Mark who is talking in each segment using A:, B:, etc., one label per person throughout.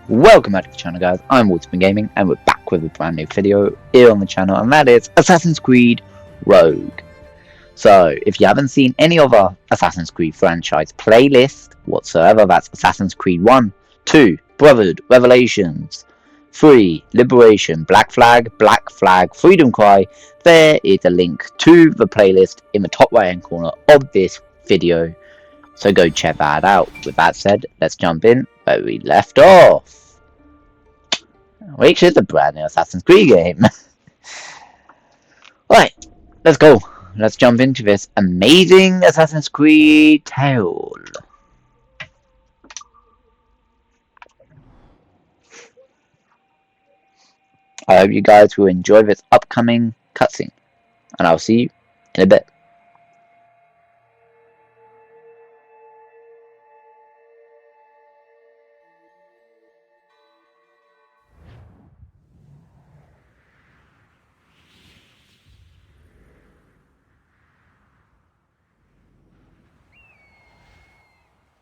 A: Welcome back to the channel, guys. I'm WolfbaneGaming and we're back with a brand new video here on the channel, and that is Assassin's Creed Rogue. So if you haven't seen any other Assassin's Creed franchise playlist whatsoever, that's Assassin's Creed 1, 2, Brotherhood, Revelations, 3, Liberation, Black Flag, Freedom Cry, there is a link to the playlist in the top right hand corner of this video. So go check that out. With that said, let's jump in where we left off, which is a brand new Assassin's Creed game. Right, let's go. Let's jump into this amazing Assassin's Creed tale. I hope you guys will enjoy this upcoming cutscene, and I'll see you in a bit.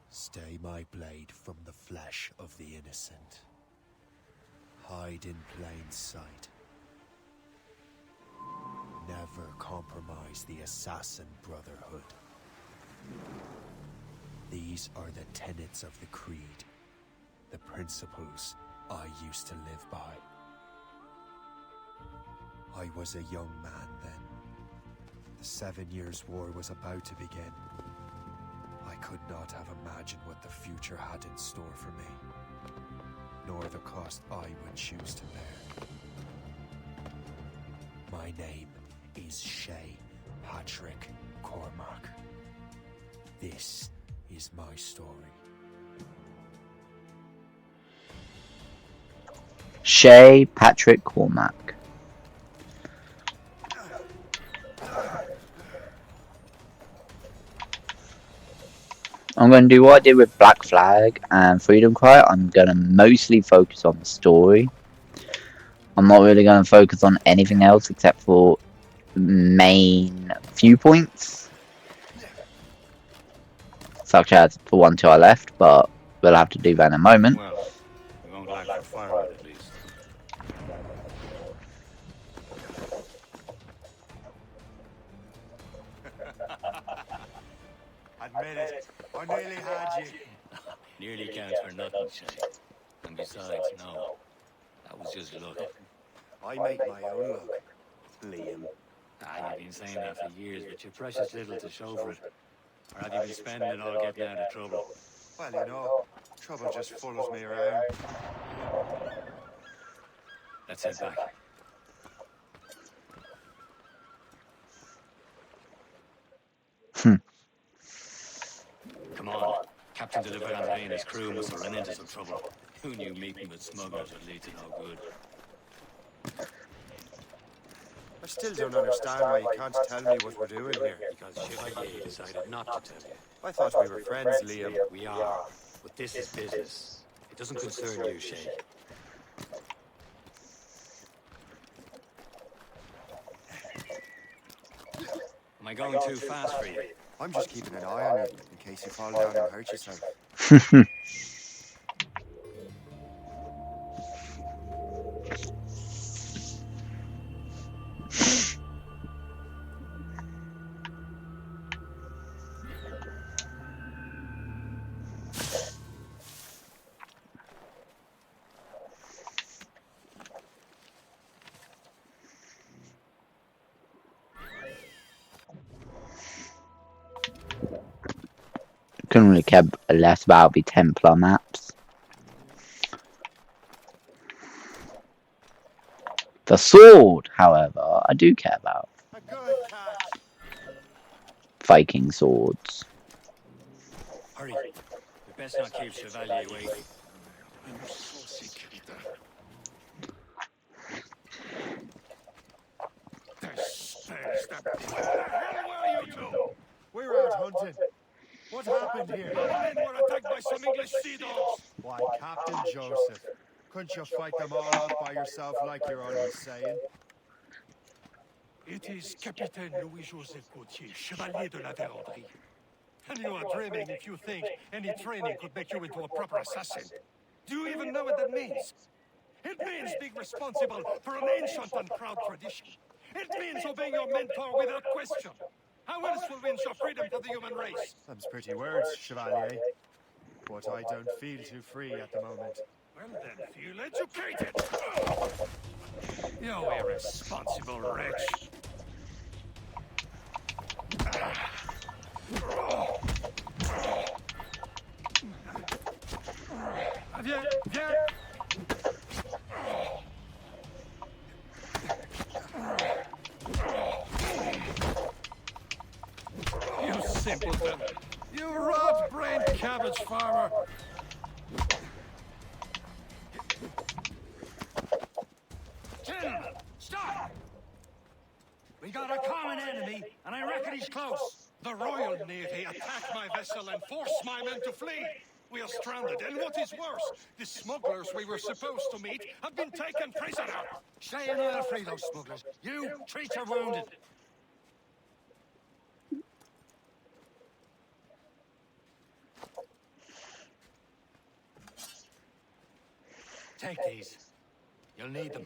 B: Stay my blade from the flesh of the innocent. Hide in plain sight. Never compromise the Assassin Brotherhood. These are the tenets of the Creed, the principles I used to live by. I was a young man then. The 7 Years' War was about to begin. I could not have imagined what the future had in store for me, nor the cost I would choose to bear. My name is Shay Patrick Cormac. This is my story.
A: Shay Patrick Cormac. I'm going to do what I did with Black Flag and Freedom Cry. I'm going to mostly focus on the story. I'm not really going to focus on anything else except for main viewpoints, such as the one to our left, but we'll have to do that in a moment.
C: Well, we won't lack for firewood at least.
D: Admit it, I nearly had you.
C: Nearly counts for nothing, Shay. And besides, no. That was just luck.
D: I make my own luck, Liam.
C: You've been saying that for years, but you're precious little to show for it. Or have you been spending it all getting out of trouble?
D: Well, you know, trouble just follows me around.
C: Let's head back. Come on. Captain delivered Andre and his crew must have run into some trouble. Who knew meeting with smugglers would lead to no good?
D: I still don't understand why you can't tell me what we're doing here.
C: Because Chevalier decided not to tell you.
D: I thought we were friends, Liam.
C: We are, but this is business. It doesn't concern you, Shay. Am I going too fast for you?
D: I'm just keeping an eye on you, in case you fall down and hurt yourself.
A: Couldn't really care less about the Templar maps. The sword, however, I do care about.
D: A good catch.
A: Viking swords.
C: Hurry. We best not keep Chevalier waiting.
D: We were out hunting. What happened here?
E: The men were attacked by some English sea dogs.
D: Why, Captain Joseph, couldn't you fight them all out by yourself like you're always saying?
E: It is Capitaine Louis-Joseph Gauthier, Chevalier de la Vérendrye. And you are dreaming if you think any training could make you into a proper assassin. Do you even know what that means? It means being responsible for an ancient and proud tradition. It means obeying your mentor without question. How else will we ensure freedom for the human race?
D: Them's pretty words, Chevalier. But I don't feel too free at the moment.
E: Well then, feel educated! You irresponsible wretch! Viens, viens! You simpleton! You rot-brained cabbage farmer!
C: Gentlemen, stop! We got a common enemy, and I reckon he's close.
E: The Royal Navy attacked my vessel and forced my men to flee. We are stranded, and what is worse, the smugglers we were supposed to meet have been taken prisoner.
C: Shay and I'll free those smugglers. You treat your wounded. Take these. You'll need them.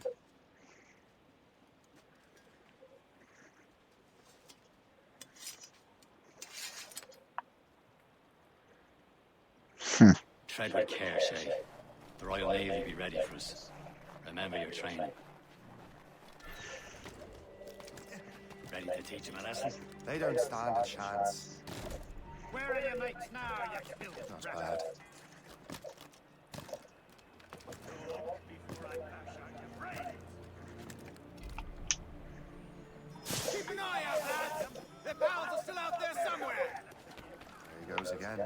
C: Tread with care, Shay. The Royal Navy will be ready for us. Remember your training. Ready to teach them a lesson?
B: They don't stand a chance.
E: Where are your mates now, you filthy
B: Not
E: rat?
B: bad.
E: Keep an eye out, lads! Their pals are still out there somewhere!
B: There he goes again.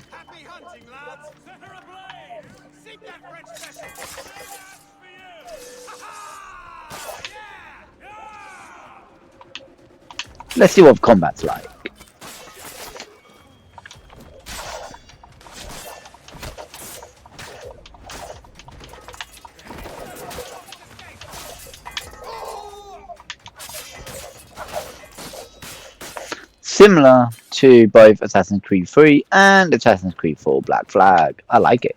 E: Happy hunting, lads! Set her ablaze! Seek that French vessel! That's for you! Ha-ha! Yeah! Yeah!
A: Let's see what combat's like. Similar to both Assassin's Creed 3 and Assassin's Creed 4 Black Flag. I like it.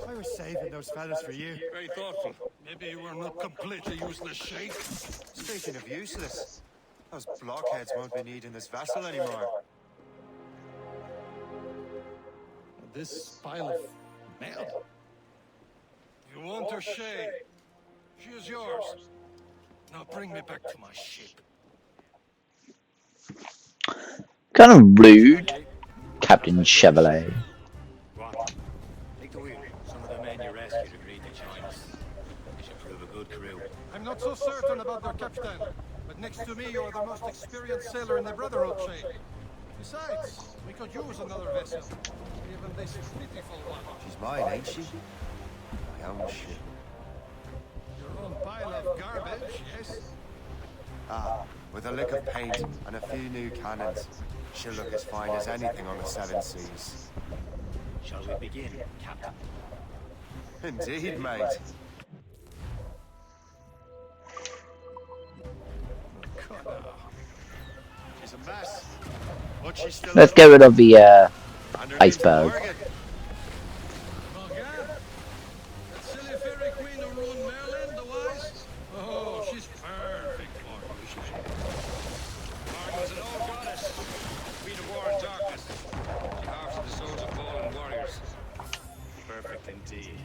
D: I was saving those fellas for you.
E: Very thoughtful. Maybe you were not completely useless, Shay.
B: Speaking of useless, those blockheads won't be needing this vessel anymore.
E: This pile of mail. You want her, Shay? She is yours. Now bring me back to my ship.
A: Kind of rude, Captain Chevalier.
C: Go on. Take the wheel. Some of the men you rescued agreed to join us. They should prove a good crew.
E: I'm not so certain about their captain, but next to me you are the most experienced sailor in the Brotherhood, Shay. Besides, we could use another vessel. Even this pitiful one.
B: She's mine, ain't she? My own ship.
E: Your own pile of garbage, yes?
B: Ah, with a lick of paint and a few new cannons, she'll look as fine as anything on the Seven Seas.
C: Shall we begin, Captain?
B: Indeed, mate.
D: She's a mess. But she's still
A: Let's get rid of the
D: underneath
A: iceberg.
D: Morgan.
E: Morgan? That silly fairy queen who ruined Merlin, the wise? Oh, she's perfect for you, Shay.
C: Morgan was an old goddess. Queen of war and darkness. She harvested the souls of fallen warriors. Perfect indeed.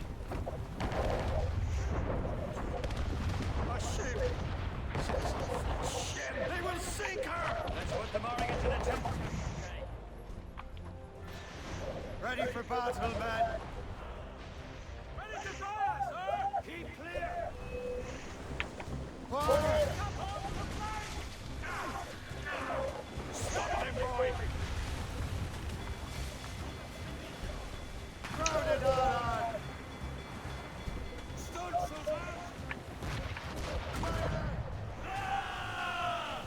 E: A ship! Shit! They will sink her!
C: Let's put the Morgan to the temple.
D: Ready for battle, men.
E: Ready to fire, sir! Keep clear!
D: Forward!
E: Stop them, boy!
D: Crowded on!
E: Stood, Suzanne!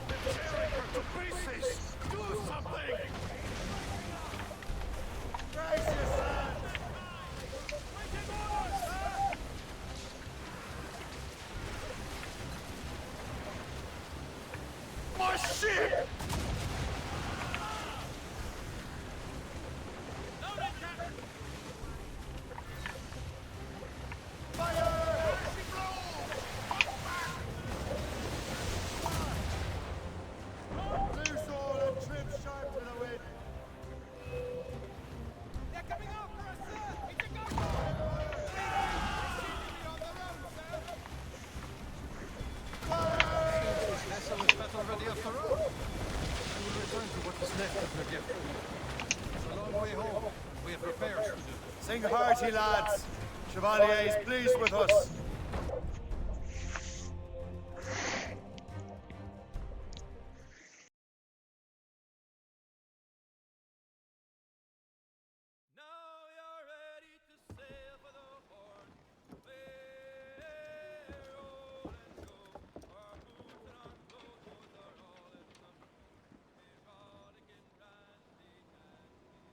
E: The tearing My ship!
D: Loose all and trim sharp to the wind.
E: They're coming after us, sir! It's a gunboat! Vessel is battle ready after all. We will return to what is left of the gift. It's a long way home. We have repairs to do.
D: Sing hearty, lads. Chevalier is pleased with us.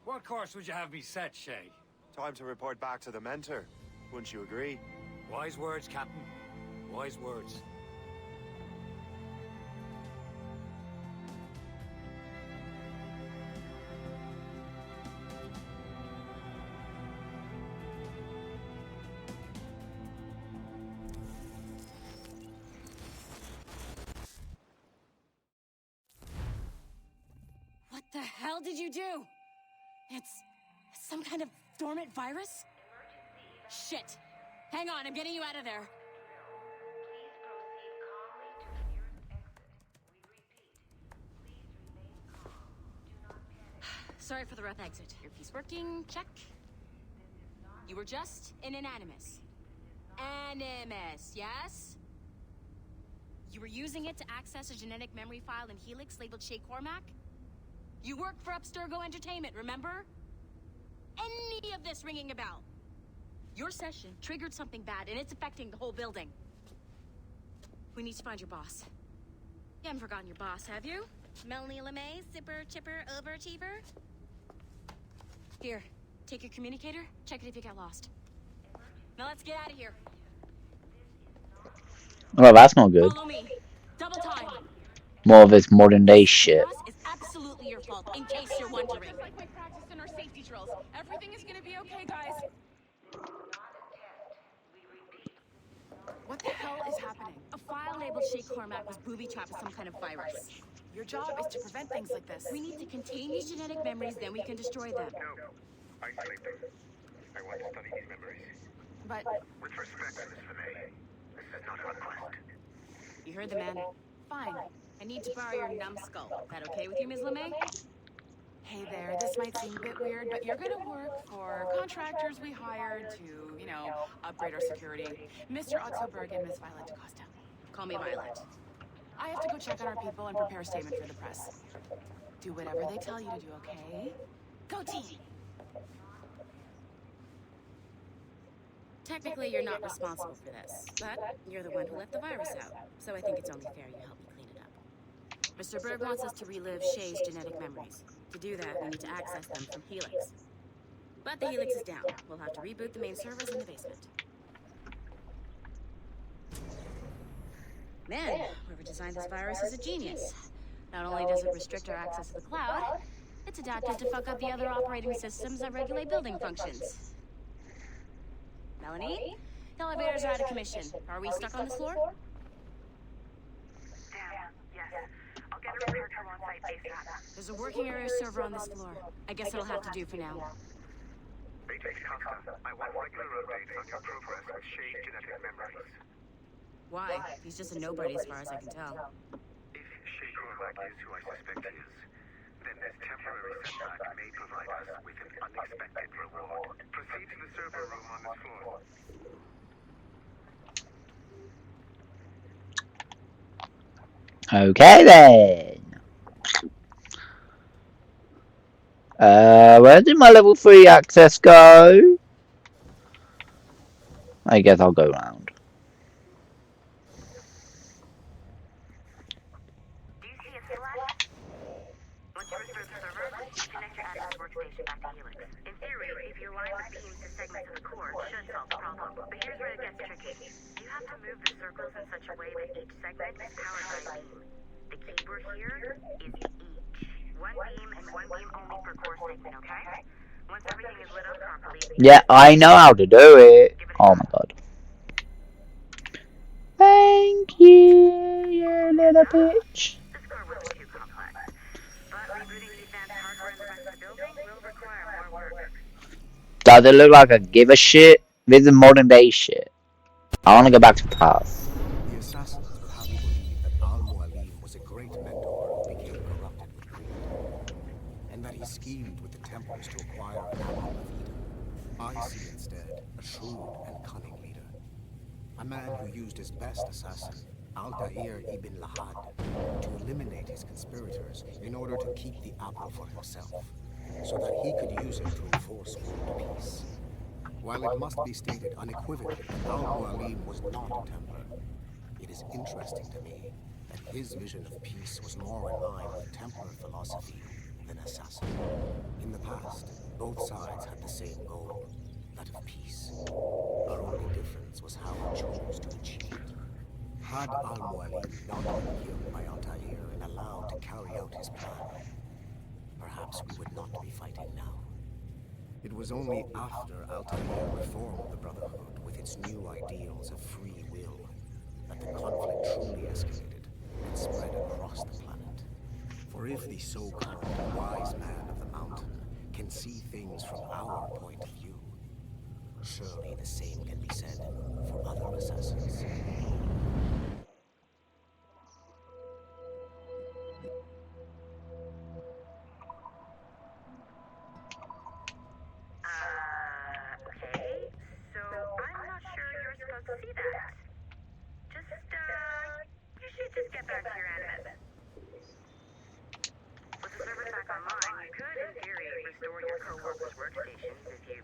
E: What course would you have me set, Shay?
B: Time to report back to the mentor. Wouldn't you agree?
E: Wise words, Captain. Wise words.
F: What the hell did you do? It's some kind of dormant virus? Shit. Hang on, I'm getting you out of there. Sorry for the rough exit. Earpiece working, check. You were just in an Animus. Animus, yes? You were using it to access a genetic memory file in Helix labeled Shay Cormac? You work for Abstergo Entertainment, remember? Any of this ringing a bell? Your session triggered something bad, and it's affecting the whole building. We need to find your boss. You haven't forgotten your boss, have you? Melanie LeMay, zipper, chipper, overachiever? Here, take your communicator, check it if you get lost. Now let's get out of here.
A: Well, that's not good.
F: Follow me. Double time.
A: More of this modern day shit.
F: Boss is absolutely your fault, in case you're wondering.
G: Just like my practice and our safety drills. Everything is gonna be okay, guys. What the hell is happening?
F: A file labeled Shay Cormac was booby-trapped with some kind of virus.
G: Your job is to prevent things like this.
F: We need to contain these genetic memories, then we can destroy them.
H: No. Isolate them. I want to study these memories.
G: But
H: With respect, Miss LeMay, this is not a request.
F: You heard the man.
G: fine.
F: I need to borrow your numbskull. That okay with you, Ms. LeMay?
G: Hey there, this might seem a bit weird, but you're gonna work for contractors we hired to, you know, upgrade our security. Mr. Otto Berg and Miss Violet DaCosta.
F: Call me Violet.
G: I have to go check on our people and prepare a statement for the press. Do whatever they tell you to do, okay? Go team!
F: Technically, you're not responsible for this, but you're the one who let the virus out, so I think it's only fair you help me clean it up. Mr. Berg wants us to relive Shay's genetic memories. To do that, we need to access them from Helix. But the Helix is down. We'll have to reboot the main servers in the basement. Man, whoever designed this virus is a genius. Not only does it restrict our access to the cloud, it's adapted to fuck up the other operating systems that regulate building functions. Melanie? The elevators are out of commission. Are we stuck on this floor?
I: Damn, yes. I'll get a repair crew on site ASAP.
F: There's a working area server on this floor. I guess it'll have to do for now.
H: Agent Costa, I want regular updates on your progress with Shay's genetic memories.
F: Why? He's just a nobody as far as I can tell.
H: If Shay Cormac is who I suspect he is, then this temporary setback may provide us with an unexpected reward. Proceed to the server room on this floor.
A: Okay then. Where did my level 3 access go? I guess I'll go round.
I: Do you see a flash? Once you restore the server, connect your admin's workstation back to Helix. In theory, if you align the beams to segments of the core, it should solve the problem. But here's where it gets tricky. You have to move the circles in such a way that each segment is powered by a beam. The key we're here is each. One beam and one beam only per core segment, okay? Once everything is lit up properly,
A: Yeah, I know how to do it. Oh my god. Thank you, you little bitch.
I: the score wasn't too complex. But rebooting the advanced hardware in the rest of the building will require more work.
A: Does it look like I give a shit? This is modern day shit. I want to go back to the past.
J: The assassins would have you believe that Al-Mualim was a great mentor who became corrupted with greed, and that he schemed with the Templars to acquire an apple of Eden. I see instead a shrewd and cunning leader, a man who used his best assassin, Altair ibn Lahad, to eliminate his conspirators in order to keep the apple for himself, so that he could use it to enforce world peace. While it must be stated unequivocally that Al-Mualim was not a Templar, it is interesting to me that his vision of peace was more in line with Templar philosophy than assassin. In the past, both sides had the same goal, that of peace. Our only difference was how we chose to achieve it. Had Al-Mualim not been killed by Altair and allowed to carry out his plan, perhaps we would not be fighting now. It was only after Altair reformed the Brotherhood with its new ideals of free will that the conflict truly escalated and spread across the planet. For if the so-called wise man of the mountain can see things from our point of view, surely the same can be said for other assassins.
I: Okay. So I'm not sure you're supposed to see that. You should just get back to your animus. With the server back online, you could, in theory, restore your co-workers' workstations if you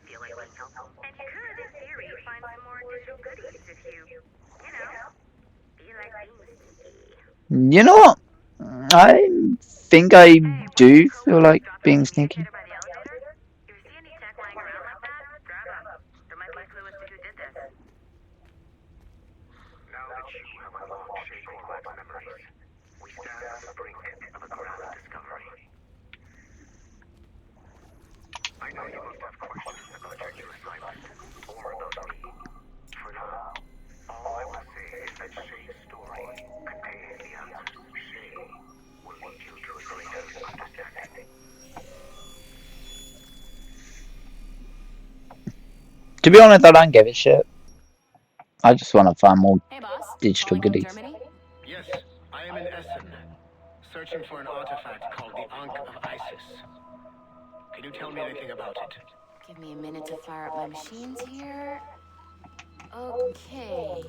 I: feel like being helpful. And you could, in theory, find some more digital goodies if you feel like being sneaky.
A: You know what? I think I do feel like being sneaky.
I: By the elevator? If you see any tech lying around like that, grab them. There might be a clue as to who did this.
H: Now that you have unlocked Shay Cormac's memories, we stand on the brink of a grand discovery. I know you must have questions about your new assignment, or about me. For now, all I will say is that Shay's story contains the answers. Shay will lead you to a greater understanding.
A: To be honest, I don't give a shit. I just want to find more
F: Hey, boss.
A: digital
F: Calling from
A: goodies.
F: Germany?
E: Yes, I am in Essen, searching for an artifact called the Ankh of Isis. Can you tell me anything about it?
F: Give me a minute to fire up my machines here. Okay.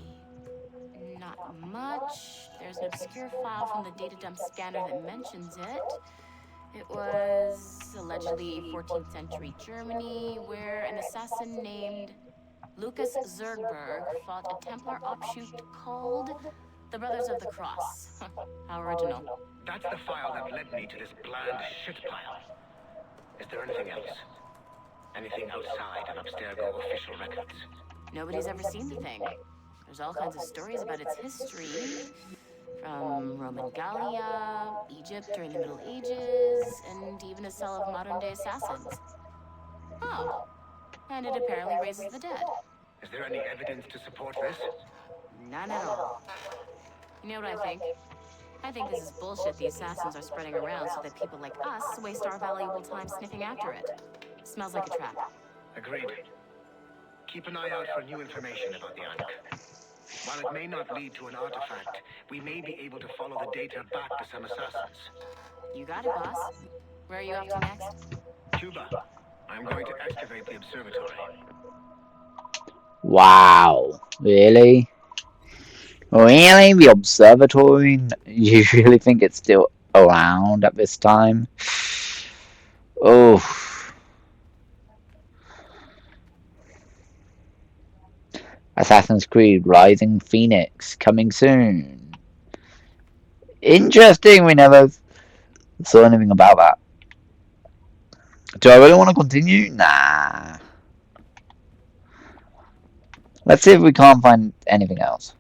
F: Not much. There's an obscure file from the data dump scanner that mentions it. It was allegedly 14th century Germany, where an assassin named Lucas Zergberg fought a Templar offshoot called the Brothers of the Cross. How original.
E: That's the file that led me to this bland shit pile. Is there anything else? Anything outside of Abstergo official records?
F: Nobody's ever seen the thing. There's all kinds of stories about its history. From Roman Gallia, Egypt during the Middle Ages, and even a cell of modern-day assassins. Oh, and it apparently raises the dead.
E: Is there any evidence to support this?
F: None at all. You know what I think? I think this is bullshit the assassins are spreading around so that people like us waste our valuable time sniffing after it. Smells like a trap.
E: Agreed. Keep an eye out for new information about the Ankh. While it may not lead to an artifact, we may be able to follow the data back to some assassins.
F: You got it, boss. Where are you off to next?
E: Cuba. I'm going to excavate the observatory.
A: Wow. Really? Really? The observatory? You really think it's still around at this time? Oh. Assassin's Creed Rising Phoenix coming soon. Interesting, we never saw anything about that. Do I really want to continue? Nah. Let's see if we can't find anything else.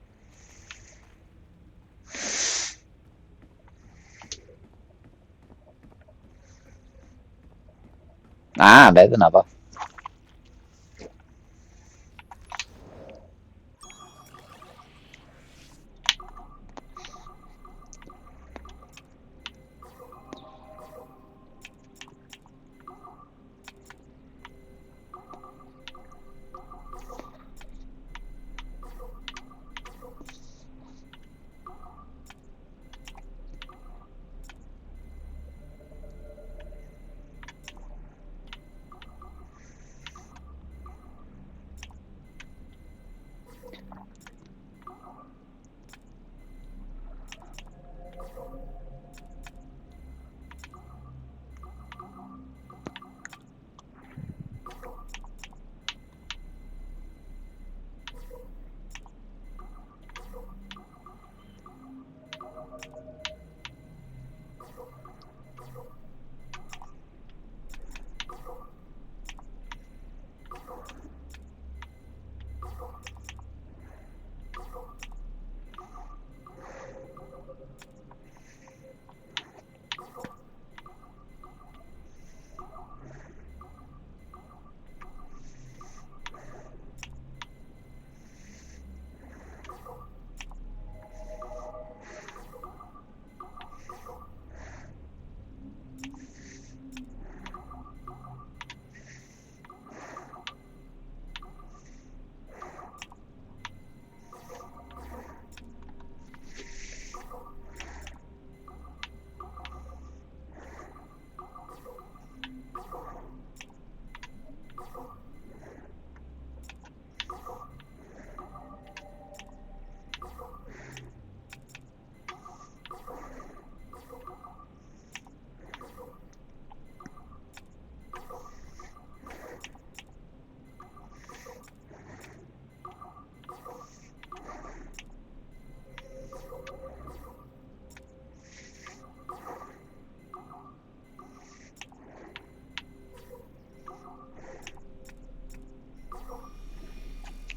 A: Ah, there's another.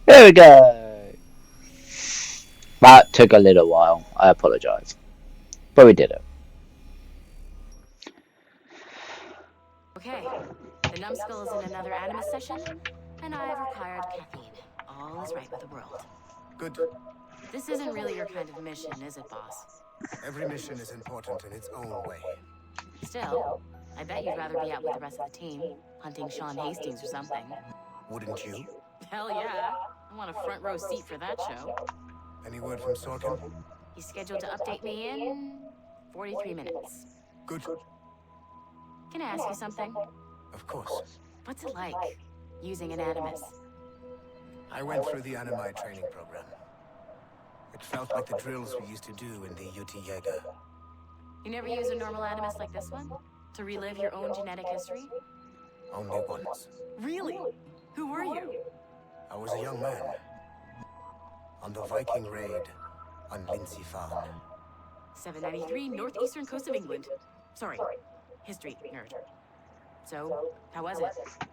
A: There we go. That took a little while. I apologize. But we did it.
F: Okay, the numbskull is in another Animus session, and I've required caffeine. All is right with the world.
J: Good.
F: This isn't really your kind of mission, is it, boss?
J: Every mission is important in its own way.
F: Still, I bet you'd rather be out with the rest of the team, hunting Sean Hastings or something.
J: Wouldn't you?
F: Hell yeah. I want a front row seat for that show.
J: Any word from Sorkin?
F: He's scheduled to update me in 43 minutes.
J: Good.
F: Can I ask you something?
J: Of course.
F: What's it like, using an Animus?
J: I went through the anime training program. It felt like the drills we used to do in the UT Jaeger.
F: You never use a normal Animus like this one? To relive your own genetic history?
J: Only once.
F: Really? Who were you?
J: I was a young man. On the Viking raid on Lindsey Farm.
F: 793, northeastern coast of England. Sorry, history nerd. So, how was it?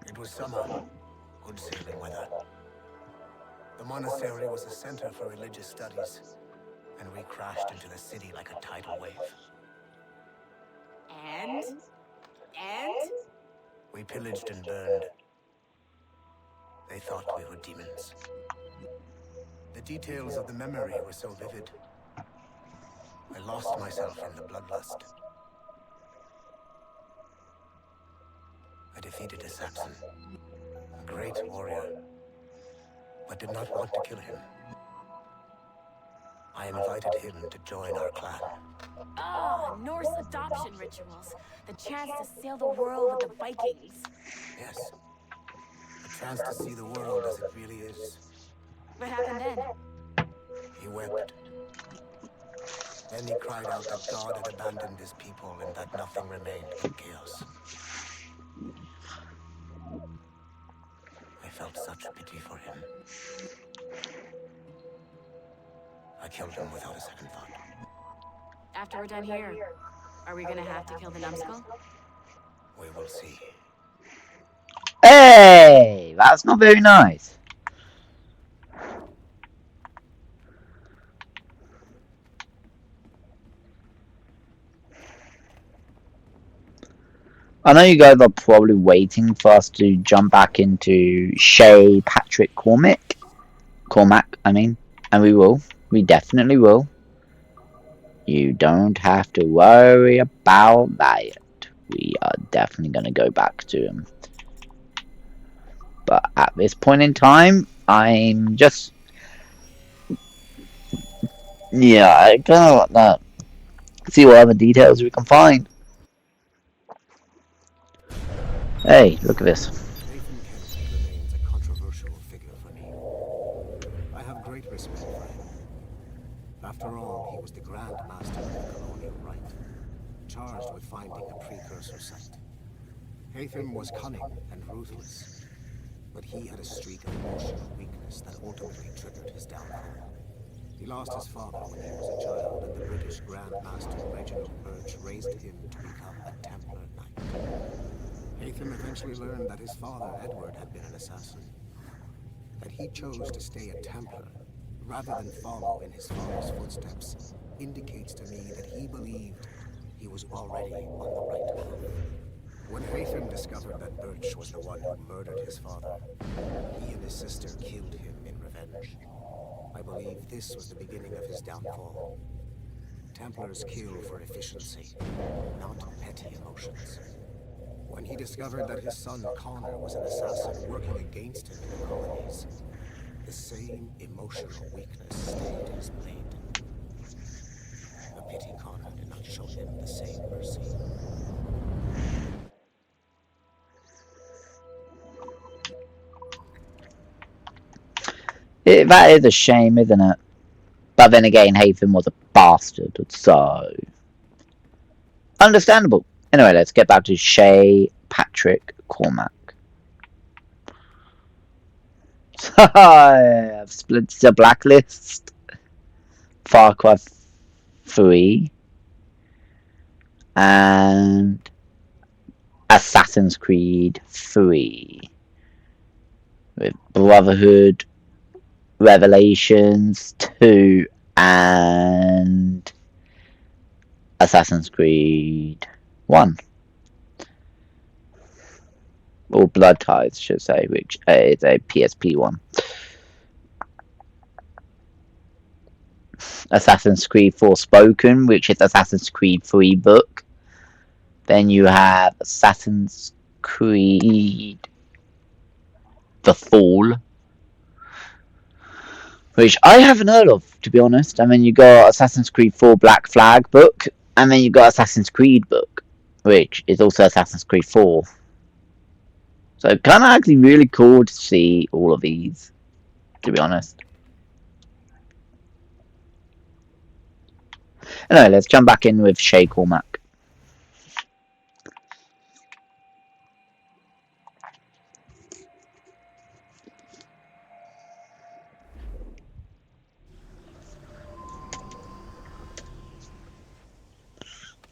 J: It was summer. Good sailing weather. The monastery was a center for religious studies, and we crashed into the city like a tidal wave.
F: And?
J: We pillaged and burned. They thought we were demons. The details of the memory were so vivid. I lost myself in the bloodlust. I defeated a Saxon, a great warrior, but did not want to kill him. I invited him to join our clan.
F: Ah, Norse adoption rituals. The chance to sail the world with the Vikings.
J: Yes. A chance to see the world as it really is.
F: What happened then?
J: He wept. Then he cried out that God had abandoned his people and that nothing remained but chaos. I felt such pity for him. I killed him without a second thought.
F: After we're done here, are we gonna have to kill the numbskull?
J: We will see.
A: Hey! That's not very nice. I know you guys are probably waiting for us to jump back into Shay Patrick Cormac, I mean, and we will. We definitely will. You don't have to worry about that. We are definitely going to go back to him. But at this point in time, I'm just... Yeah, I kind of want that. See what other details we can find. Hey, look at this.
J: Nathan Kennedy remains a controversial figure for me. I have great respect for him. After all, he was the Grand Master of the Colonial Rite, charged with finding a precursor site. Haytham was cunning and ruthless, but he had a streak of emotional weakness that ultimately triggered his downfall. He lost his father when he was a child, and the British Grand Master Reginald Birch raised him to become a Templar Knight. Haytham eventually learned that his father, Edward, had been an assassin. That he chose to stay a Templar, rather than follow in his father's footsteps, indicates to me that he believed he was already on the right path. When Haytham discovered that Birch was the one who murdered his father, he and his sister killed him in revenge. I believe this was the beginning of his downfall. Templars kill for efficiency, not petty emotions. When he discovered that his son Connor was an assassin working against him in the colonies, the same emotional weakness stayed his blade. A pity Connor did not show him the same mercy.
A: That is a shame, isn't it? But then again, Haytham was a bastard, so... Understandable. Anyway, let's get back to Shay Patrick Cormac. I've split the Blacklist, Far Cry 3, and Assassin's Creed 3. With Brotherhood, Revelations 2, and Assassin's Creed 1. Or Blood Ties, should say, which is a PSP one. Assassin's Creed Forspoken, which is Assassin's Creed 3 book. Then you have Assassin's Creed The Fall, which I haven't heard of, to be honest. And then you got Assassin's Creed 4 Black Flag book, and then you got Assassin's Creed book, which is also Assassin's Creed 4. So kind of actually really cool to see all of these, to be honest. Anyway, let's jump back in with Shay Cormac.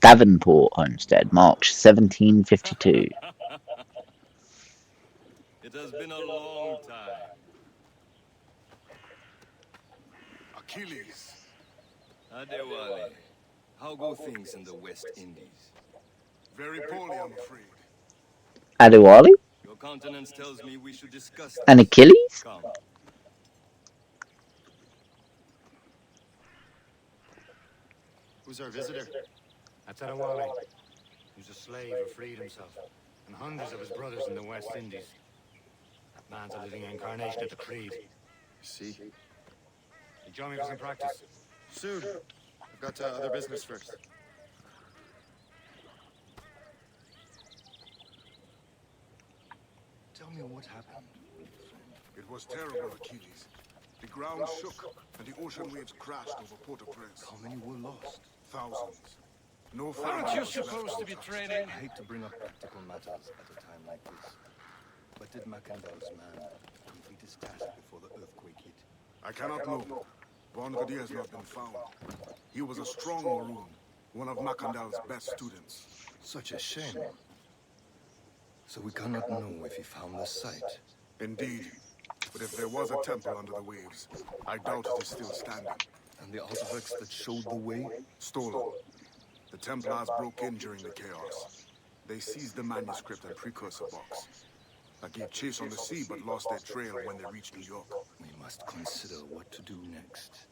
A: Davenport Homestead, March 1752.
C: It has been a long time.
D: Achilles.
C: Adewale, how go things in the West Indies?
D: Very poorly, I'm afraid.
A: Adewale?
C: Your countenance tells me we should discuss this.
A: And Achilles?
C: Come.
E: Who's our visitor? That's Adewale. Who's a slave who freed himself, and hundreds of his brothers in the West Indies. That man's a living incarnation of the Creed.
D: See?
E: You join me for some practice?
D: Soon. I've got other business first.
E: Tell me what happened.
K: It was terrible, Achilles. The ground shook, and the ocean waves crashed over Port-au-Prince.
E: How many were lost?
K: Thousands. No
E: Aren't you supposed to be
C: I
E: training?
C: hate to bring up practical matters at a time like this. But did Macandal's man complete his task before the earthquake hit?
K: I cannot know. Bonvadier has not been found. He was a strong Maroon, one of Macandal's best students.
C: Such a shame. So we cannot know if he found the site.
K: Indeed. But if there was a temple under the waves, I doubt it is still standing.
C: And the artifacts that showed the way?
K: Stolen. The Templars broke in during the chaos. They seized the manuscript and precursor box. I gave chase on the sea, but lost their trail when they reached New York.
L: We must consider what to do next.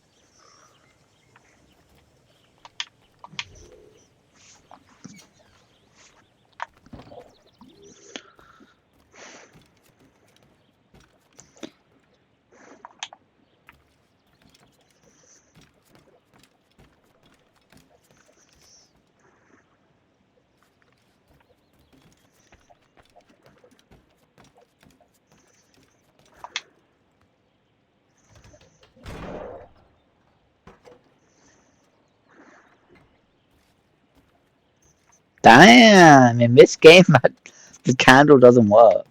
A: Damn, in this game, the candle doesn't work.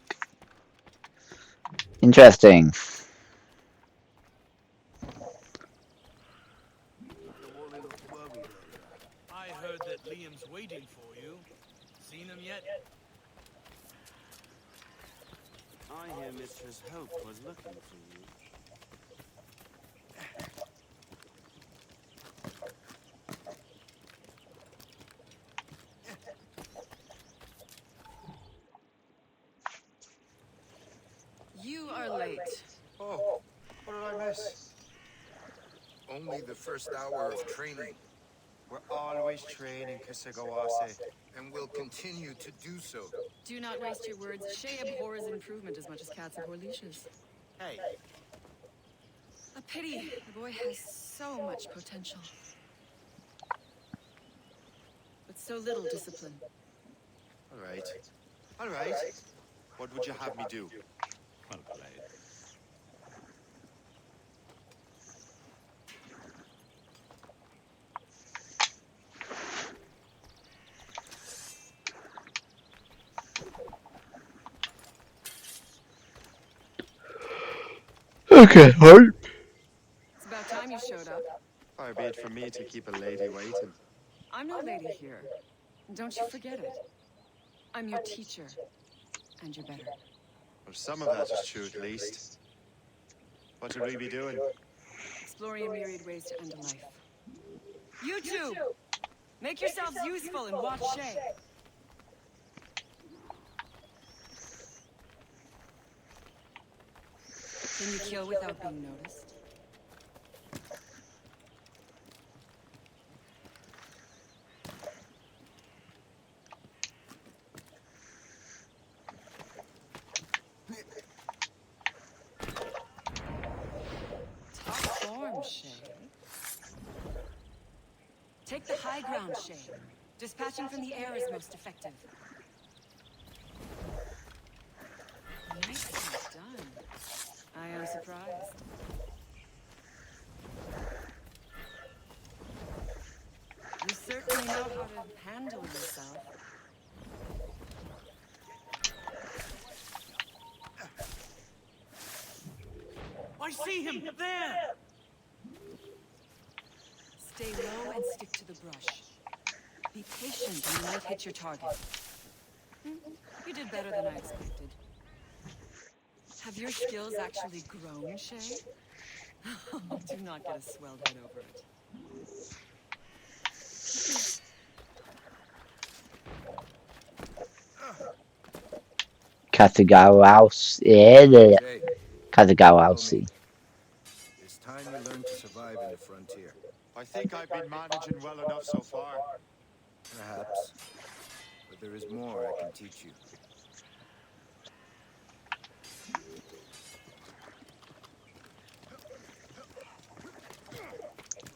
A: Interesting.
M: I heard that Liam's waiting for you. Seen him yet?
N: I hear Mistress Hope was looking for you.
G: You are late.
D: Oh, what did I miss?
L: Only the first hour of training,
D: We're always training, Kisagawase.
L: and will continue to do so.
G: Do not waste your words. Shay abhors improvement as much as cats abhor leashes.
D: Hey,
G: A pity. The boy has so much potential. But so little discipline.
D: all right. All right. What would you have me do?
M: Well played.
A: Okay, hope.
G: It's about time you showed up.
D: Far be it from me to keep a lady waiting.
G: I'm no lady here. Don't you forget it. I'm your teacher. And you're better.
D: Well, some of that is true, at least. What should we be doing?
G: Exploring a myriad ways to end a life. You two! Make yourselves useful and watch Shay. Can you kill without being noticed? Top form, Shay. Take the high ground, Shay. Dispatching from the air is most effective. Nicely done. I am surprised. You certainly know how to handle yourself.
M: I see him! There!
G: Stay low and stick to the brush. Be patient and you might hit your target. You did better than I expected. Have your skills actually grown, Shay? Do not get a swelled head over it.
A: Katagawausi.
L: It's time you learn to survive in the frontier.
D: I think I've been managing well enough so far.
L: Perhaps. But there is more I can teach you.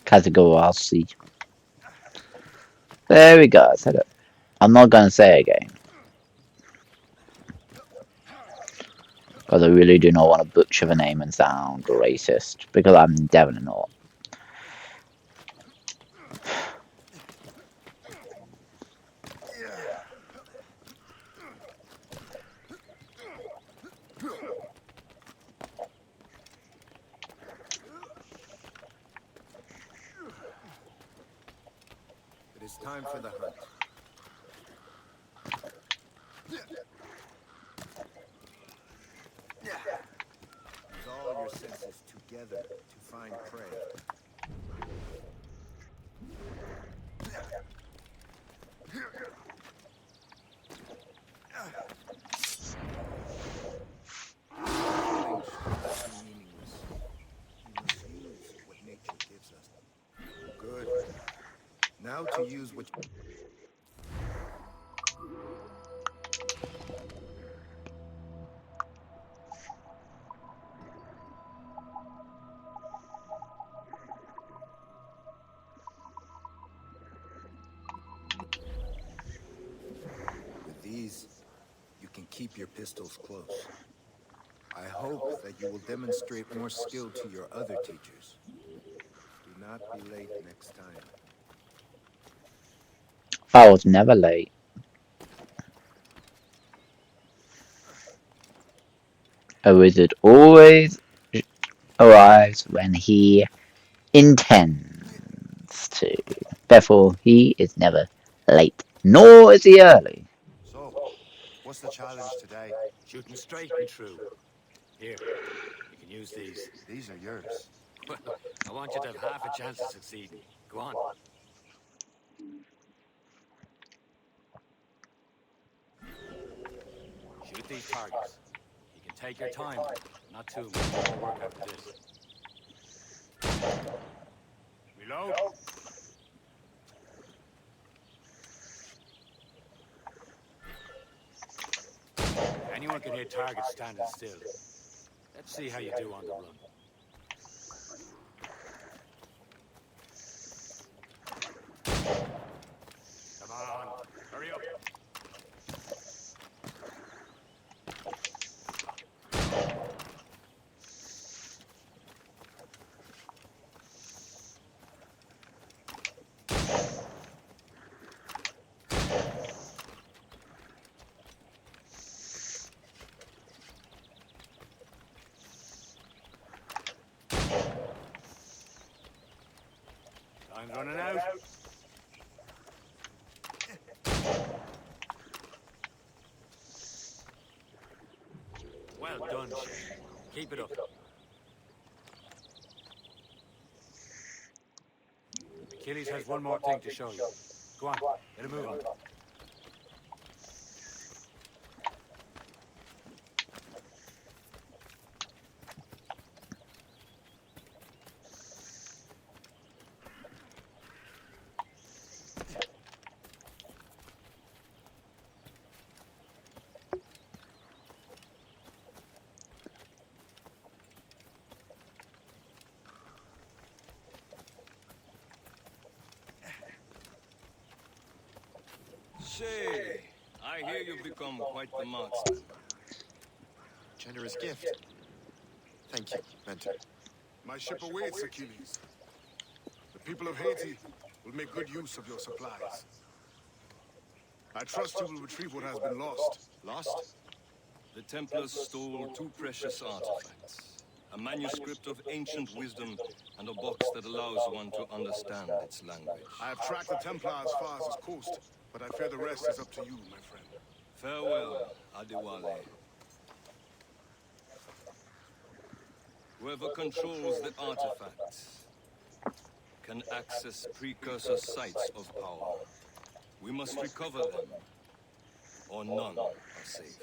A: Katagawausi. There we go. I said it. I'm not going to say it again. Because I really do not want to butcher the name and sound racist. Because I'm definitely not.
L: It is time for the hunt. Use all your senses together to find prey. gives us. Good. Now to use what... With these, you can keep your pistols close. I hope that you will demonstrate more skill to your other teachers. Do not be late next time.
A: I was never late. A wizard always arrives when he intends to. Therefore, he is never late, nor is he early.
D: So, what's the challenge today?
E: Shooting straight and true. Here, you can use these.
D: These are yours.
E: Well, I want you to have half a chance of succeeding. Go on. Shoot these targets. You can take your time. Not too much more work after this. Reload. Anyone can hit targets standing still. Let's see how you do on the run. Come on, hurry up. Time's running out. Well done, Shay. Keep it up. Achilles has one more thing to show you. Go on, get a move on.
C: Shay, I hear you've become quite the marksman.
D: Generous gift. Thank you, Mentor.
K: My ship awaits, Achilles. The people of Haiti will make good use of your supplies. I trust you will retrieve what has been lost.
D: Lost?
C: The Templars stole 2 precious artifacts. A manuscript of ancient wisdom and a box that allows one to understand its language.
K: I have tracked the Templar as far as this coast, but I fear the rest is up to you, my friend.
C: Farewell, Adewale. Whoever controls the artifacts can access precursor sites of power. We must recover them, or none are safe.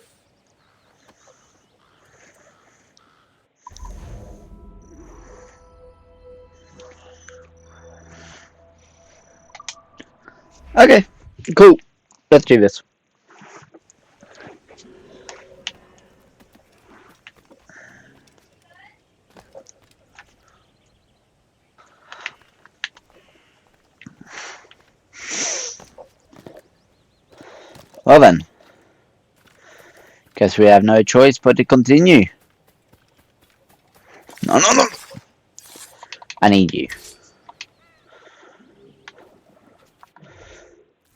A: Okay, cool. Let's do this. Well then, guess we have no choice but to continue. No, no, no! I need you.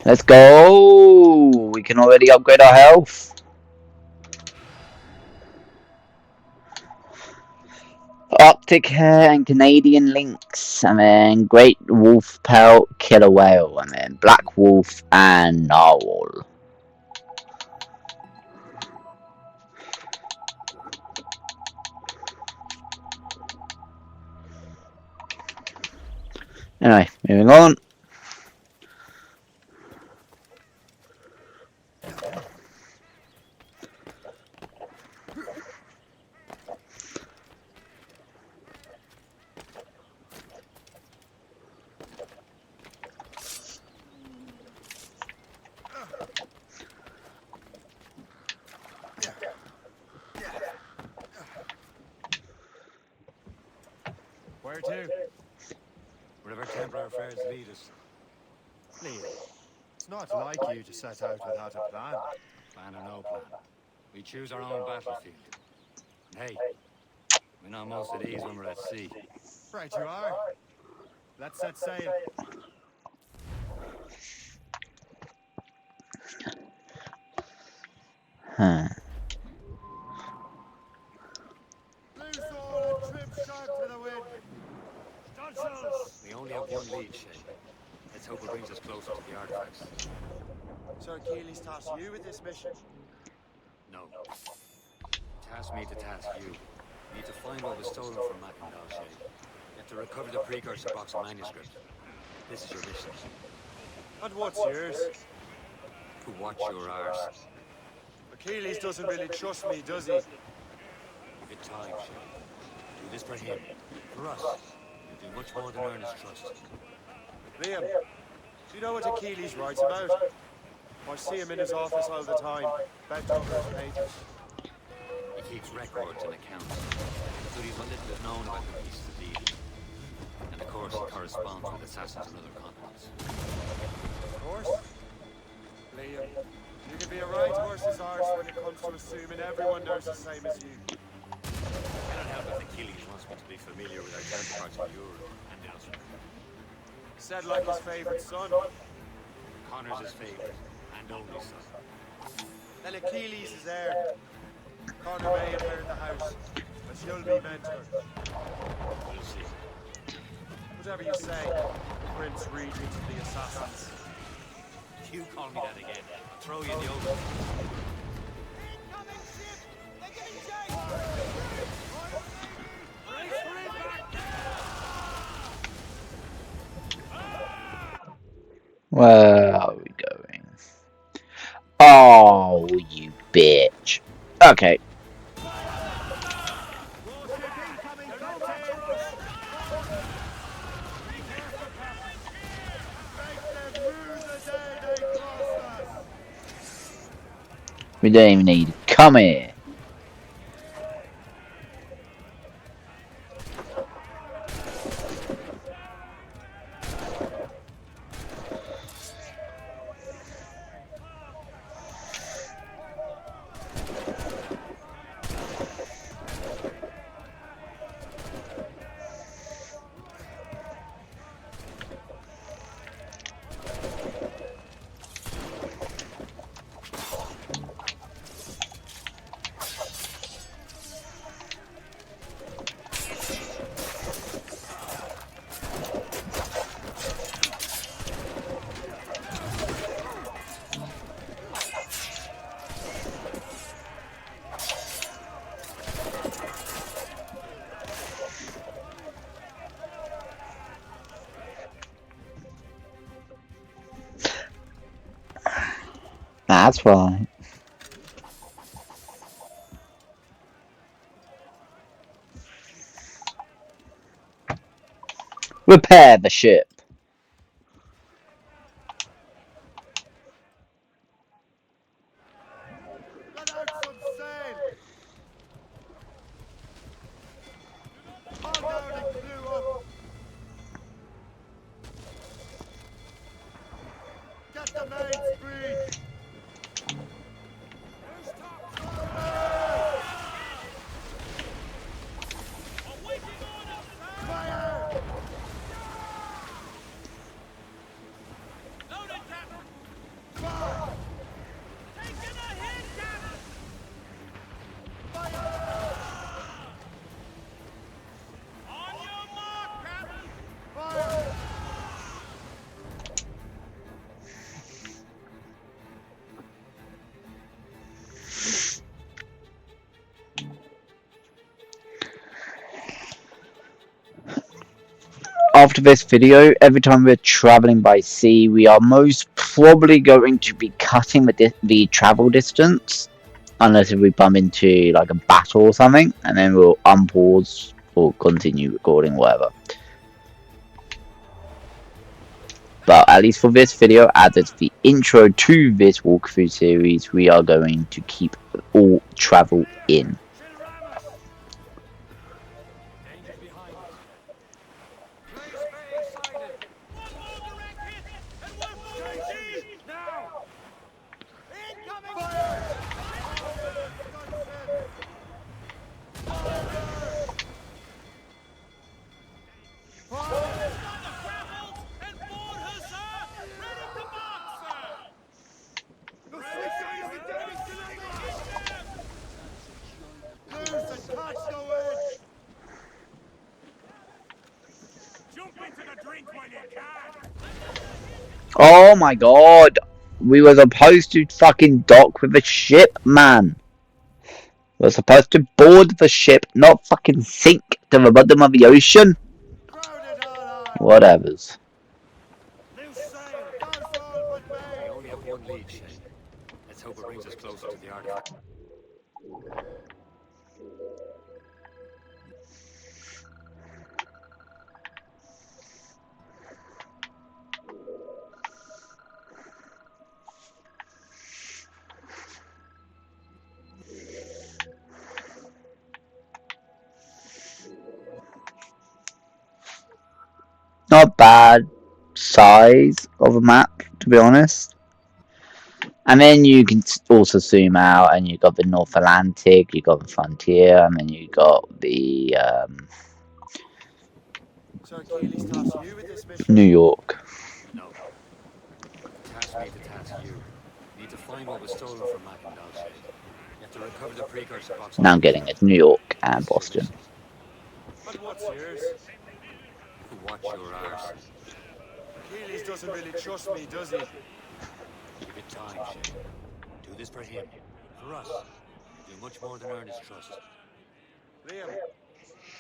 A: Let's go! We can already upgrade our health. Arctic Hare and Canadian Lynx, and then Great Wolf Pelt, Killer Whale, and then Black Wolf and Narwhal. Anyway, moving on.
E: Where to? Wherever Templar affairs lead us.
D: Liam, it's not like you to set out without a plan.
E: Plan or no plan. We choose our own battlefield. And hey, we know most of these when we're at sea.
D: Right you are. Let's set sail.
A: Huh.
D: Loose all and trim sharp to the wind.
E: We only have one lead, Shay. Let's hope it brings us closer to the artifacts.
D: So Achilles tasked you with this mission?
E: No. Task me to task you. You need to find what was stolen from Mackendal, Shay. You have to recover the precursor box of manuscript. This is your mission.
D: And what's yours?
E: To watch your arse.
D: Achilles doesn't really trust me, does he?
E: Give it time, Shay. Do this for him. For us. You'll do much more than earn his trust.
D: Liam, do you know what Achilles writes about? I see him in his office all the time, bent over his pages.
E: He keeps records and accounts. So he's what little is known about the pieces of deed. And of course, he corresponds with assassins on other continents.
D: Of course. Liam, you can be a right horse's arse when it comes to assuming everyone knows the same as you.
E: I cannot help if Achilles wants me to be familiar with our counterparts in Europe and elsewhere.
D: Said like his favorite son.
E: Connor's his favorite and only son.
D: Then Achilles is heir. Connor may inherit the house, but you'll be mentor.
E: We'll see.
D: Whatever you say, Prince Regent of the Assassins.
E: If you call me that again, I'll throw you in the ocean.
A: Where are we going? Oh, you bitch. Okay. We don't even need to come here. That's fine. Repair the ship.
D: Let out some sail! Calm down and clew up! Get the mains free! Fire!
M: Loaded, Captain!
D: Fire!
M: Taking a hit, Captain!
D: Fire!
M: On your mark, Captain!
D: Fire!
A: After this video, every time we're traveling by sea, we are most probably going to be cutting the travel distance, unless if we bump into like a battle or something, and then we'll unpause or continue recording, whatever. But at least for this video, as it's the intro to this walkthrough series, we are going to keep all travel in. Oh my god! We were supposed to fucking dock with the ship, man! We were supposed to board the ship, not fucking sink to the bottom of the ocean! Whatevers.
D: Loose sail! Guns roll with me!
E: We only have one lead, Shay. Let's hope it brings us closer to the artifact.
A: Not bad size of a map, to be honest. And then you can also zoom out, and you got the North Atlantic, you got the frontier, and then you got the
D: Sir Keely's tasked you with this mission?
A: New York.
E: No. Task me to task you. You need to find what was stolen from Mac and Dalshay. You have to recover the precursor box.
A: Now I'm getting it. New York and Boston.
D: And what's yours?
E: Watch your arse.
D: Keely's doesn't really trust me, does he?
E: Give it time, Shay. Do this for him. For us. You do much more than earn his trust.
D: Liam,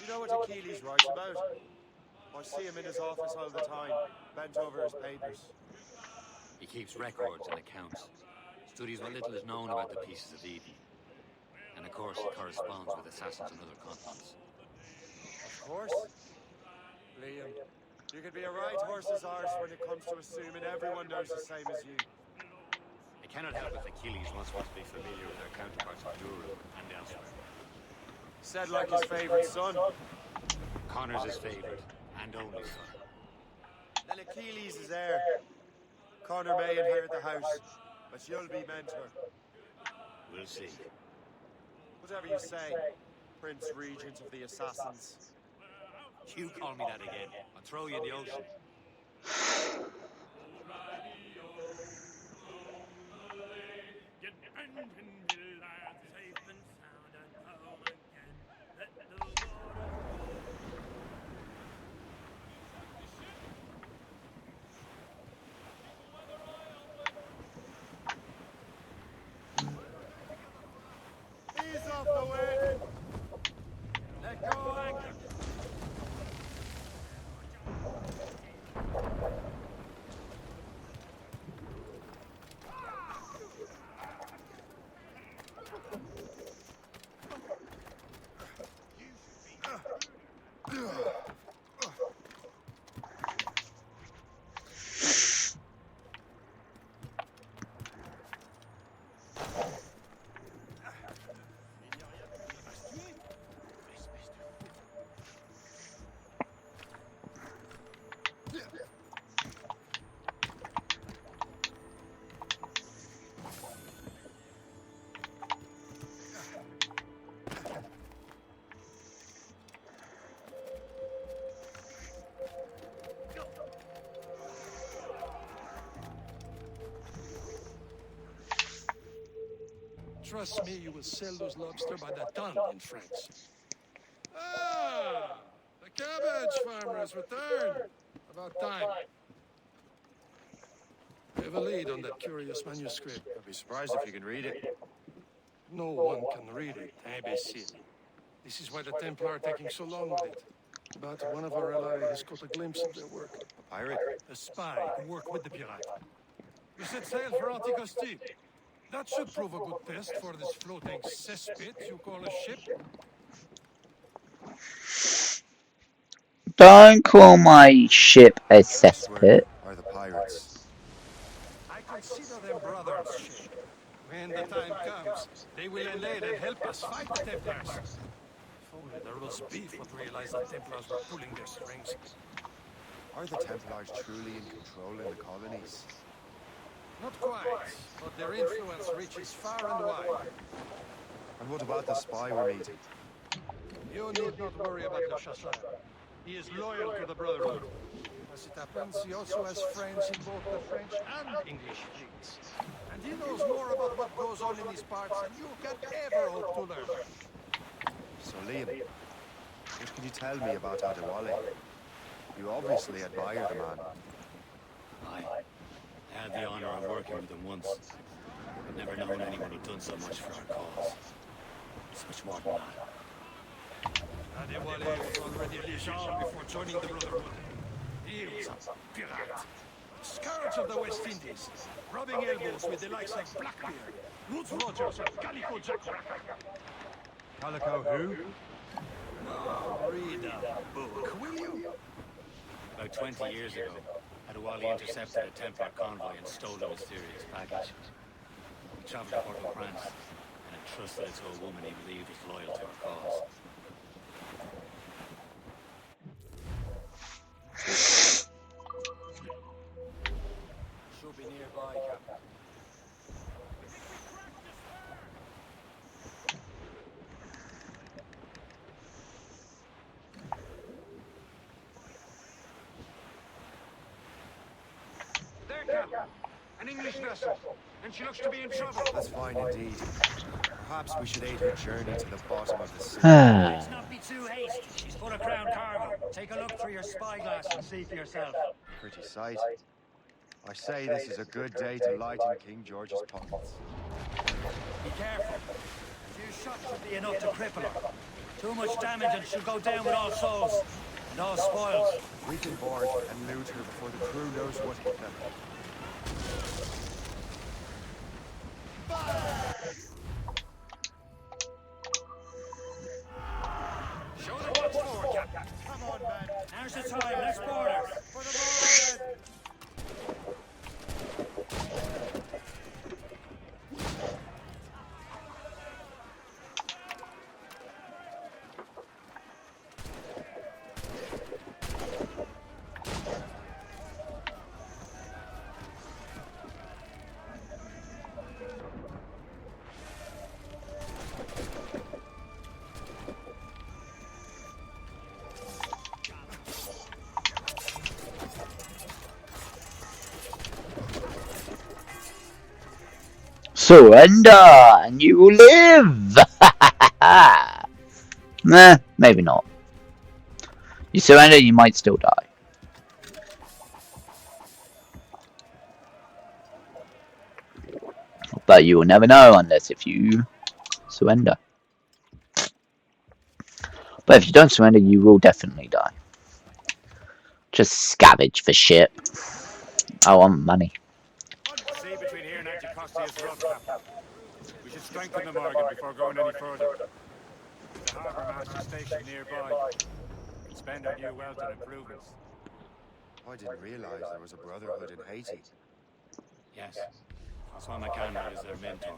D: you know what Keely's writes about? I see him in his office all the time, bent over his papers.
E: He keeps records and accounts. Studies what little is known about the pieces of Eden. And of course, he corresponds with assassins on other continents.
D: Of course. Liam, you could be a right horse's arse when it comes to assuming everyone knows the same as you.
E: I cannot help if Achilles wants me to be familiar with their counterparts of Duru and elsewhere.
D: Said like his favorite son.
E: Connor's his favorite, and only son.
D: Then Achilles is heir. Connor may inherit the house, but you'll be mentor.
E: We'll see.
D: Whatever you say, Prince Regent of the Assassins.
E: You call me that again, I'll throw you in the ocean.
D: Ease off the wind! Let go anchor!
O: Trust me, you will sell those lobster by the ton in France. Ah! The cabbage farmer has returned. About time. We have a lead on that curious manuscript.
D: I'd be surprised if you can read it.
O: No one can read it, imbecile. This is why the Templar are taking so long with it. But one of our allies has caught a glimpse of their work.
D: A pirate?
O: A spy who worked with the pirate. You set sail for Anticosti. That should prove a good test for this floating cesspit you call a ship.
A: Don't call my ship a cesspit.
D: Are the pirates?
O: I consider them brothers, Shay. When the time comes, they will enlade and help us fight the Templars. If only the roast beef would realize the Templars were pulling their strings.
D: Are the Templars truly in control in the colonies?
O: Not quite, but their influence reaches far and wide.
D: And what about the spy we're meeting?
O: You need not worry about Le Chasseur. He is loyal to the Brotherhood. As it happens, he also has friends in both the French and English fleets. And he knows more about what goes on in these parts than you can ever hope to learn.
D: So Liam, what can you tell me about Adewale?
B: You obviously admire the man.
E: I had the honor of working with him once. I've never known anyone who'd done so much for our cause. It's much more than that.
O: Adewale was already a Lijan before joining the Brotherhood. He was a pirate. Scourge of the West Indies, rubbing elbows with the likes of Blackbeard, Woods Rogers, and Calico Jackal.
B: Calico who?
O: Read a book, will you?
E: About 20 years ago, Adewale intercepted a Templar convoy and stole the mysterious package. He traveled to Port-au-Prince and entrusted it to a woman he believed was loyal to our cause.
O: Should be nearby, Captain.
J: There, Captain. An English vessel. And she looks to be in trouble.
B: That's fine indeed. Perhaps we should aid her journey to the bottom of the sea.
E: Let's not be too hasty. She's full of crown cargo. Take a look through your spyglass and see for yourself.
B: Pretty sight. I say this is a good day to lighten King George's pockets.
E: Be careful. A few shots should be enough to cripple her. Too much damage and she'll go down with all souls and all spoils.
B: We can board and loot her before the crew knows what hit them.
O: Show them what's for, Captain. Come on, man.
E: Now's the time. Let's board her.
O: For the moment.
A: Surrender and you will live! Nah, maybe not. You surrender, you might still die. But you will never know unless if you surrender. But if you don't surrender, you will definitely die. Just scavenge for shit. I want money.
E: Sea between here and Anticosti is rough, Captain. We should strengthen the Morgan before going any further. The harbour master station nearby. Can spend our new wealth on improvements.
B: I didn't realize there was a brotherhood in Haiti.
E: Yes. That's why McCandle is their mentor.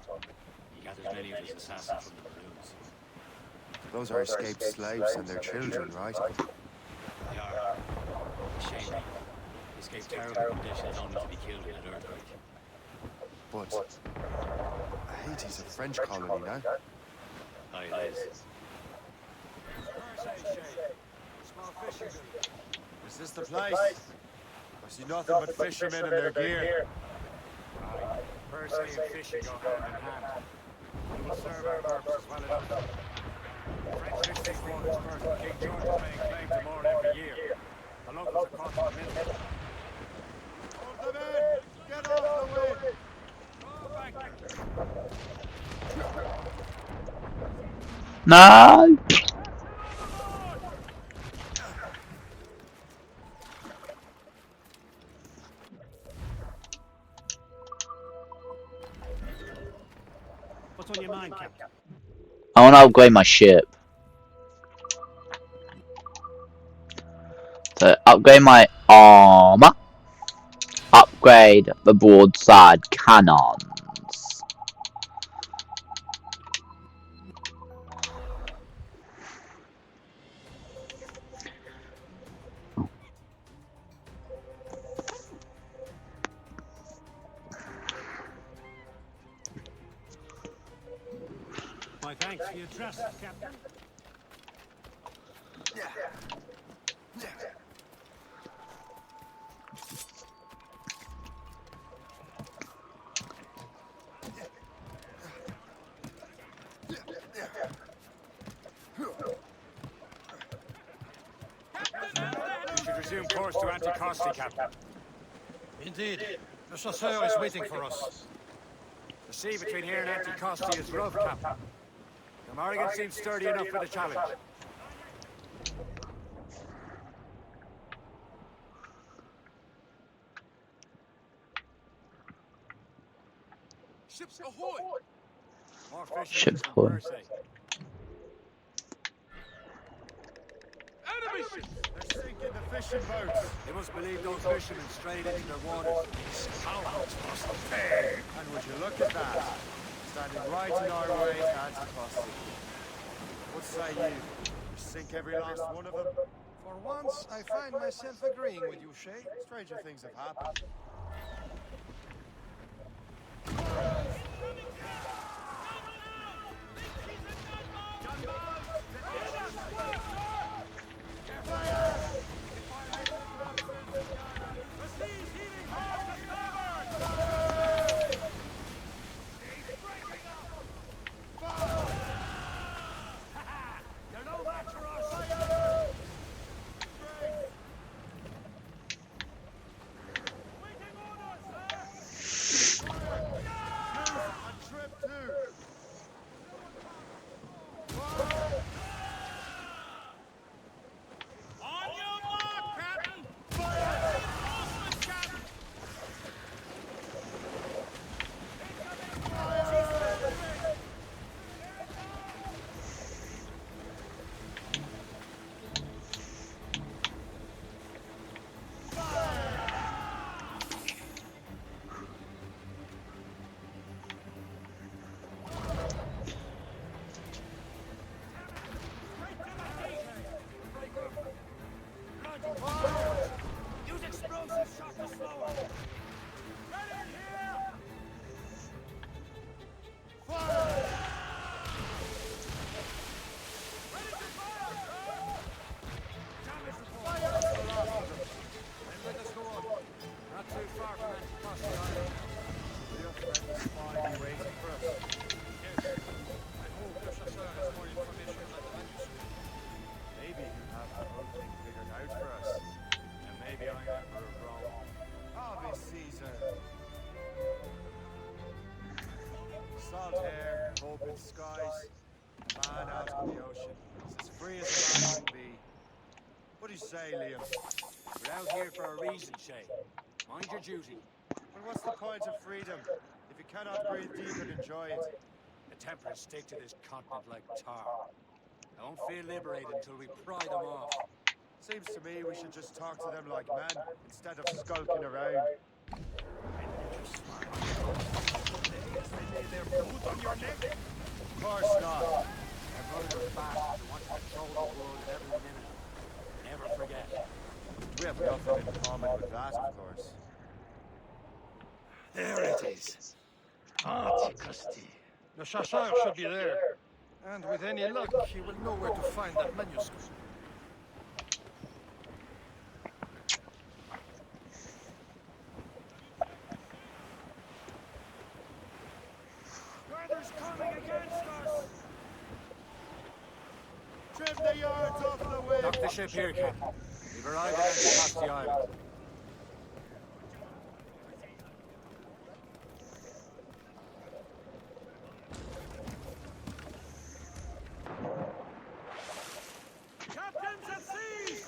E: He gathers many of his assassins from the Rouge.
B: Those are escaped slaves and their children, right?
E: They are. Shame. They escaped terrible conditions only to be killed in an earthquake.
B: But Haiti's a French colony now.
E: Aye, it is.
D: Is this the place? I see nothing but fishermen and their gear.
E: Aye. Per se and fishing go hand in hand. It will serve our purpose as well enough. French fishing waters first, but King George is laying claim to more every year. The locals are caught in the middle.
D: Hold them in! Get off the way!
A: No!
E: What's on your mind, Captain?
A: I want to upgrade my ship. So, upgrade my armor. Upgrade the broadside cannons.
E: My thanks for your trust, Captain. We should resume horse to Anticosti, Captain.
O: Indeed. The chasseur is waiting for us.
E: The sea between here and Anticosti is rough, Captain. The Morrigan seems sturdy enough for the challenge.
D: Ships ahoy!
E: More fishing
A: Ships
E: from
A: ahoy.
E: Mersey.
D: Enemy ships! They're sinking the fishing boats.
E: They must believe those fishermen strayed into their waters.
D: And would you look at that? Standing right in our way to Anticosti. What say you? We sink every last one of them?
O: For once, I find myself agreeing with you, Shay.
D: Stranger things have happened. Salt air, open skies, man out in the ocean. It's as free as a man can be. What do you say, Liam?
E: We're out here for a reason, Shay. Mind your duty.
D: But what's the point of freedom if you cannot breathe deep and enjoy it?
E: The Templars stick to this continent like tar. I won't feel liberated until we pry them off.
D: Seems to me we should just talk to them like men instead of skulking around. Of course not.
E: Our brothers are bastards who want to control the world at every minute. Never forget.
D: We have nothing in common with that, of course.
E: There it is. Anticosti.
O: The chasseur should be there. And with any luck, he will know where to find that manuscript.
D: Weather's coming against us! Trim the yards off the wind!
E: Dock the ship here, Captain. We've arrived at Anticosti Island.
D: Captains at sea!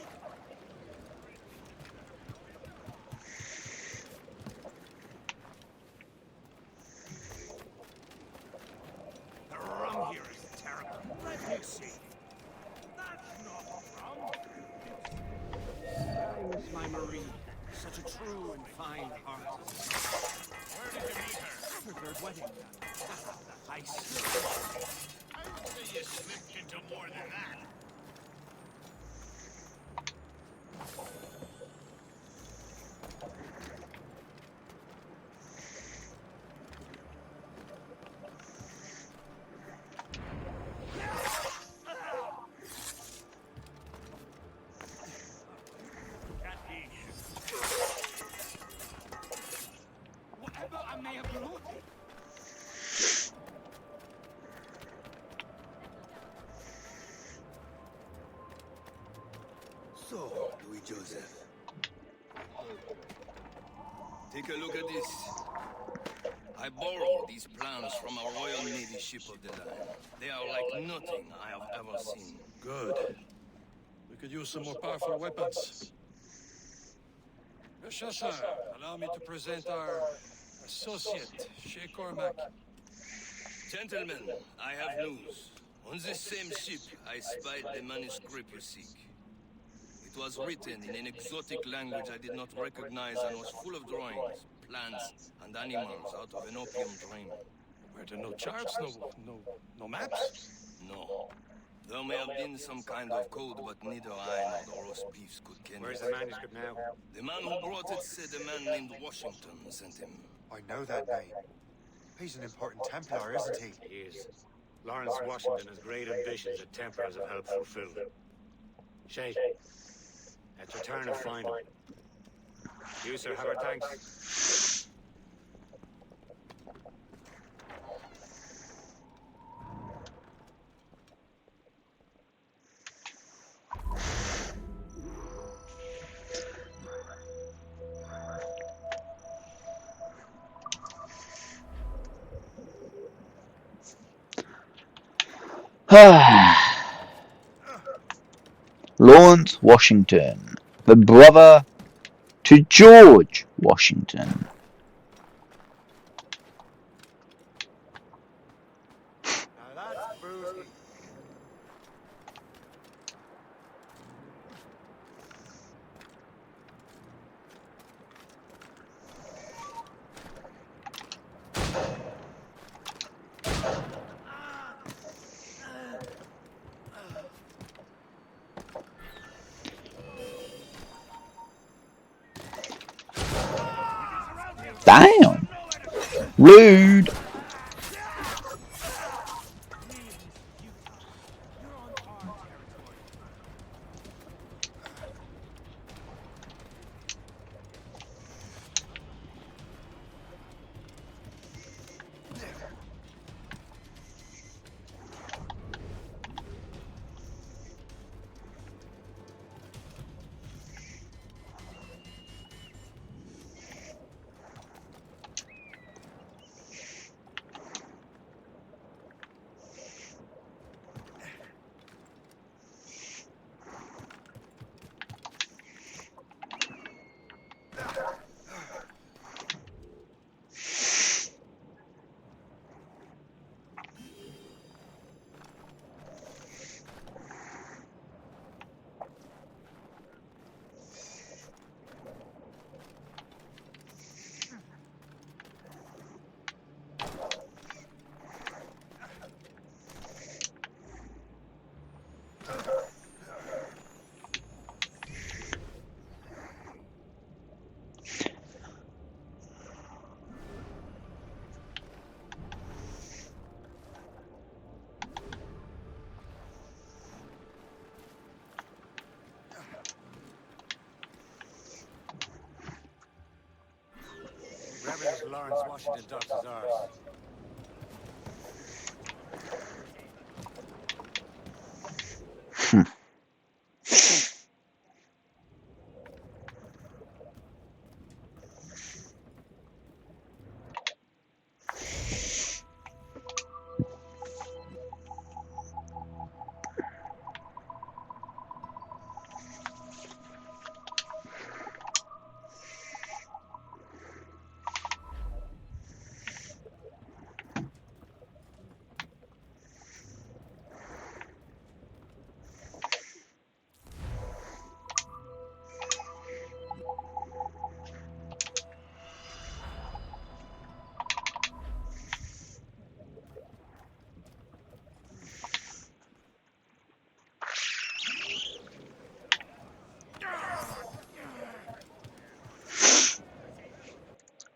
E: The rum here is terrible. Let me see.
D: That's not rum!
E: Miss my Marie. Such a true and fine heart.
D: Where did you meet her?
E: With her wedding. I see.
D: I'd say you slipped into more than that.
E: Whatever I may have noted.
L: So, Louis Joseph,
C: Take a look at this. I borrowed these plans from a Royal Navy ship of the line. They are like nothing I have ever seen.
O: Good. We could use some more powerful weapons. Chasseur, allow me to present our associate, Shay Cormac.
C: Gentlemen, I have news. On this same ship, I spied the manuscript you seek. It was written in an exotic language I did not recognize and was full of drawings, plants, and animals out of an opium dream.
O: Were there no charts, no maps?
C: No. There may have been some kind of code, but neither I nor the roast beefs could ken
E: Where's
C: it.
E: the manuscript now?
C: The man who brought it said a man named Washington sent him.
B: I know that name. He's an important Templar, isn't he?
E: He is. Lawrence Washington has great ambitions that Templars have helped fulfill. Shay, let's return and find him. You, sir, have our thanks.
A: Lawrence Washington, the brother to George Washington.
O: Now that's boozy.
A: Damn! Rude!
E: Wherever Lawrence Washington docks is ours.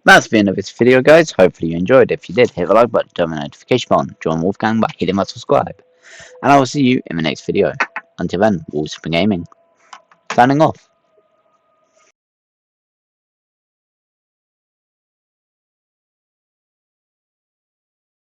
A: That's the end of this video, guys. Hopefully you enjoyed. If you did, hit the like button, turn on the notification button, join Wolfgang by hitting my subscribe. And I will see you in the next video. Until then, WolfbaneGaming, signing off.